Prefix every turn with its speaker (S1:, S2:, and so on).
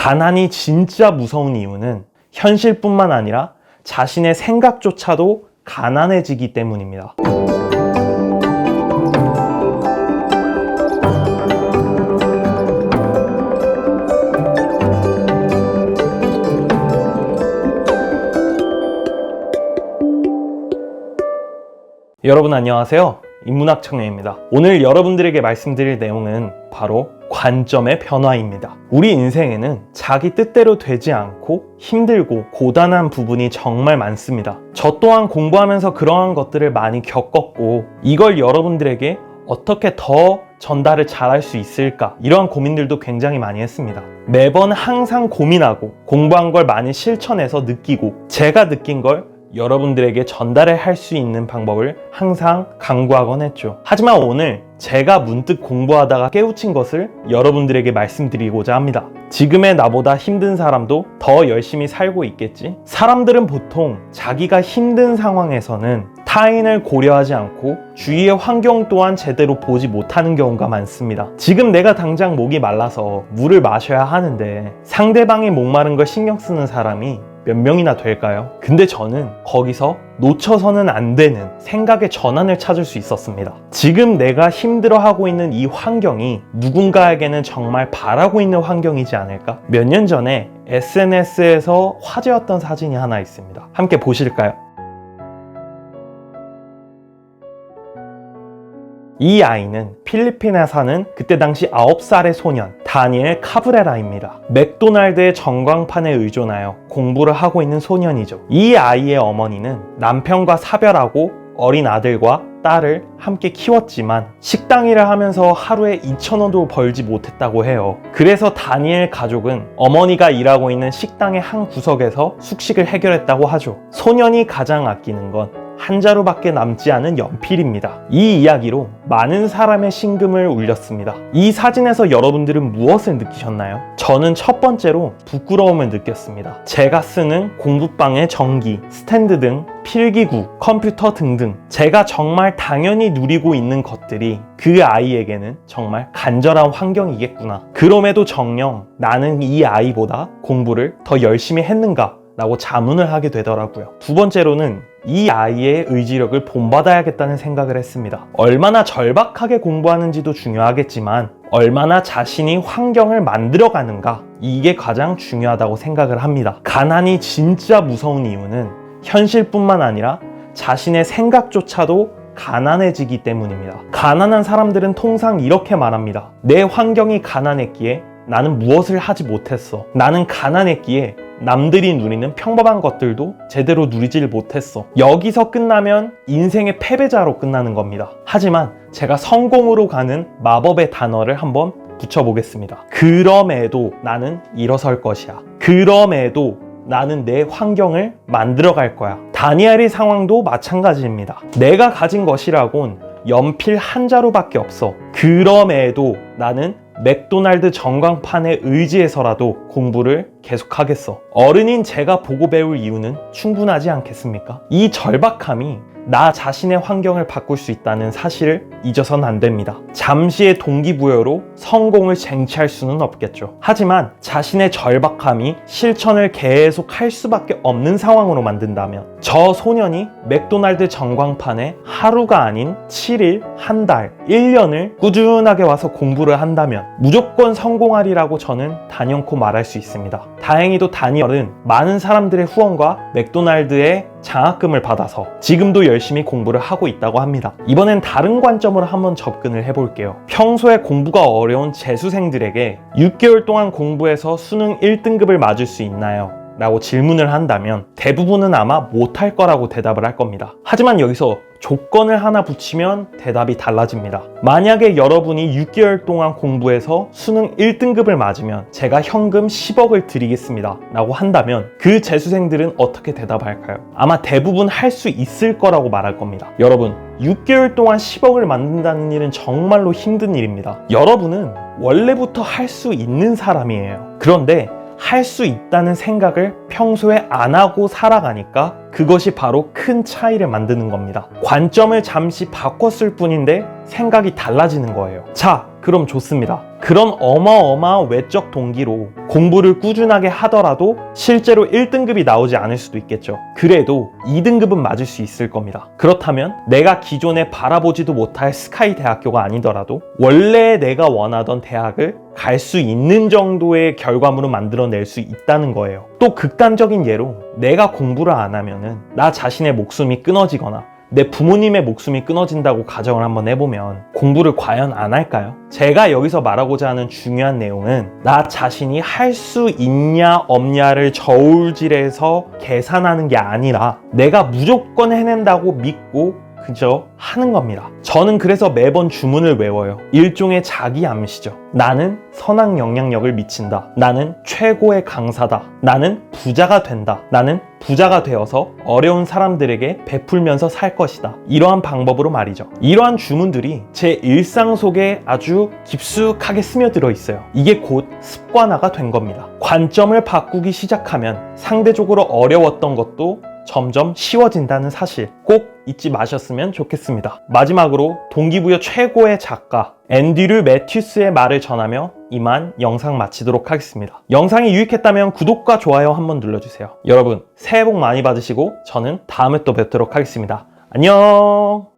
S1: 가난이 진짜 무서운 이유는 현실뿐만 아니라 자신의 생각조차도 가난해지기 때문입니다. 여러분 안녕하세요. 인문학 청년입니다. 오늘 여러분들에게 말씀드릴 내용은 바로 관점의 변화입니다. 우리 인생에는 자기 뜻대로 되지 않고 힘들고 고단한 부분이 정말 많습니다. 저 또한 공부하면서 그러한 것들을 많이 겪었고, 이걸 여러분들에게 어떻게 더 전달을 잘할 수 있을까, 이러한 고민들도 굉장히 많이 했습니다. 매번 항상 고민하고 공부한 걸 많이 실천해서 느끼고, 제가 느낀 걸 여러분들에게 전달을 할 수 있는 방법을 항상 강구하곤 했죠. 하지만 오늘 제가 문득 공부하다가 깨우친 것을 여러분들에게 말씀드리고자 합니다. 지금의 나보다 힘든 사람도 더 열심히 살고 있겠지? 사람들은 보통 자기가 힘든 상황에서는 타인을 고려하지 않고 주위의 환경 또한 제대로 보지 못하는 경우가 많습니다. 지금 내가 당장 목이 말라서 물을 마셔야 하는데 상대방이 목마른 걸 신경 쓰는 사람이 몇 명이나 될까요? 근데 저는 거기서 놓쳐서는 안 되는 생각의 전환을 찾을 수 있었습니다. 지금 내가 힘들어하고 있는 이 환경이 누군가에게는 정말 바라고 있는 환경이지 않을까? 몇 년 전에 SNS에서 화제였던 사진이 하나 있습니다. 함께 보실까요? 이 아이는 필리핀에 사는 그때 당시 9살의 소년 다니엘 카브레라입니다. 맥도날드의 전광판에 의존하여 공부를 하고 있는 소년이죠. 이 아이의 어머니는 남편과 사별하고 어린 아들과 딸을 함께 키웠지만 식당 일을 하면서 하루에 2,000원도 벌지 못했다고 해요. 그래서 다니엘 가족은 어머니가 일하고 있는 식당의 한 구석에서 숙식을 해결했다고 하죠. 소년이 가장 아끼는 건 한 자루밖에 남지 않은 연필입니다. 이 이야기로 많은 사람의 심금을 울렸습니다. 이 사진에서 여러분들은 무엇을 느끼셨나요? 저는 첫 번째로 부끄러움을 느꼈습니다. 제가 쓰는 공부방의 전기, 스탠드 등 필기구, 컴퓨터 등등 제가 정말 당연히 누리고 있는 것들이 그 아이에게는 정말 간절한 환경이겠구나. 그럼에도 정녕 나는 이 아이보다 공부를 더 열심히 했는가? 라고 자문을 하게 되더라고요. 두 번째로는 이 아이의 의지력을 본받아야겠다는 생각을 했습니다. 얼마나 절박하게 공부하는지도 중요하겠지만 얼마나 자신이 환경을 만들어가는가, 이게 가장 중요하다고 생각을 합니다. 가난이 진짜 무서운 이유는 현실뿐만 아니라 자신의 생각조차도 가난해지기 때문입니다. 가난한 사람들은 통상 이렇게 말합니다. 내 환경이 가난했기에 나는 무엇을 하지 못했어. 나는 가난했기에 남들이 누리는 평범한 것들도 제대로 누리질 못했어. 여기서 끝나면 인생의 패배자로 끝나는 겁니다. 하지만 제가 성공으로 가는 마법의 단어를 한번 붙여보겠습니다. 그럼에도 나는 일어설 것이야. 그럼에도 나는 내 환경을 만들어갈 거야. 다니엘의 상황도 마찬가지입니다. 내가 가진 것이라곤 연필 한 자루밖에 없어. 그럼에도 나는 맥도날드 전광판에 의지해서라도 공부를 계속하겠어. 어른인 제가 보고 배울 이유는 충분하지 않겠습니까? 이 절박함이 나 자신의 환경을 바꿀 수 있다는 사실을 잊어서는 안 됩니다. 잠시의 동기부여로 성공을 쟁취할 수는 없겠죠. 하지만 자신의 절박함이 실천을 계속 할 수밖에 없는 상황으로 만든다면, 저 소년이 맥도날드 전광판에 하루가 아닌 7일, 한 달, 1년을 꾸준하게 와서 공부를 한다면 무조건 성공하리라고 저는 단연코 말할 수 있습니다. 다행히도 다니엘은 많은 사람들의 후원과 맥도날드의 장학금을 받아서 지금도 열심히 공부를 하고 있다고 합니다. 이번엔 다른 관점으로 한번 접근을 해볼게요. 평소에 공부가 어려운 재수생들에게 6개월 동안 공부해서 수능 1등급을 맞을 수 있나요? 라고 질문을 한다면 대부분은 아마 못할 거라고 대답을 할 겁니다. 하지만 여기서 조건을 하나 붙이면 대답이 달라집니다. 만약에 여러분이 6개월 동안 공부해서 수능 1등급을 맞으면 제가 현금 10억을 드리겠습니다 라고 한다면 그 재수생들은 어떻게 대답할까요? 아마 대부분 할 수 있을 거라고 말할 겁니다. 여러분, 6개월 동안 10억을 만든다는 일은 정말로 힘든 일입니다. 여러분은 원래부터 할 수 있는 사람이에요. 그런데 할 수 있다는 생각을 평소에 안 하고 살아가니까 그것이 바로 큰 차이를 만드는 겁니다. 관점을 잠시 바꿨을 뿐인데 생각이 달라지는 거예요. 자, 그럼 좋습니다. 그런 어마어마한 외적 동기로 공부를 꾸준하게 하더라도 실제로 1등급이 나오지 않을 수도 있겠죠. 그래도 2등급은 맞을 수 있을 겁니다. 그렇다면 내가 기존에 바라보지도 못할 스카이 대학교가 아니더라도 원래 내가 원하던 대학을 갈 수 있는 정도의 결과물을 만들어낼 수 있다는 거예요. 또 극단적인 예로 내가 공부를 안 하면은 나 자신의 목숨이 끊어지거나 내 부모님의 목숨이 끊어진다고 가정을 한번 해보면 공부를 과연 안 할까요? 제가 여기서 말하고자 하는 중요한 내용은 나 자신이 할 수 있냐 없냐를 저울질해서 계산하는 게 아니라 내가 무조건 해낸다고 믿고 그저 하는 겁니다. 저는 그래서 매번 주문을 외워요. 일종의 자기 암시죠. 나는 선악 영향력을 미친다. 나는 최고의 강사다. 나는 부자가 된다. 나는 부자가 되어서 어려운 사람들에게 베풀면서 살 것이다. 이러한 방법으로 말이죠. 이러한 주문들이 제 일상 속에 아주 깊숙하게 스며들어 있어요. 이게 곧 습관화가 된 겁니다. 관점을 바꾸기 시작하면 상대적으로 어려웠던 것도 점점 쉬워진다는 사실 꼭 잊지 마셨으면 좋겠습니다. 마지막으로 동기부여 최고의 작가 앤드류 매튜스의 말을 전하며 이만 영상 마치도록 하겠습니다. 영상이 유익했다면 구독과 좋아요 한번 눌러주세요. 여러분 새해 복 많이 받으시고 저는 다음에 또 뵙도록 하겠습니다. 안녕.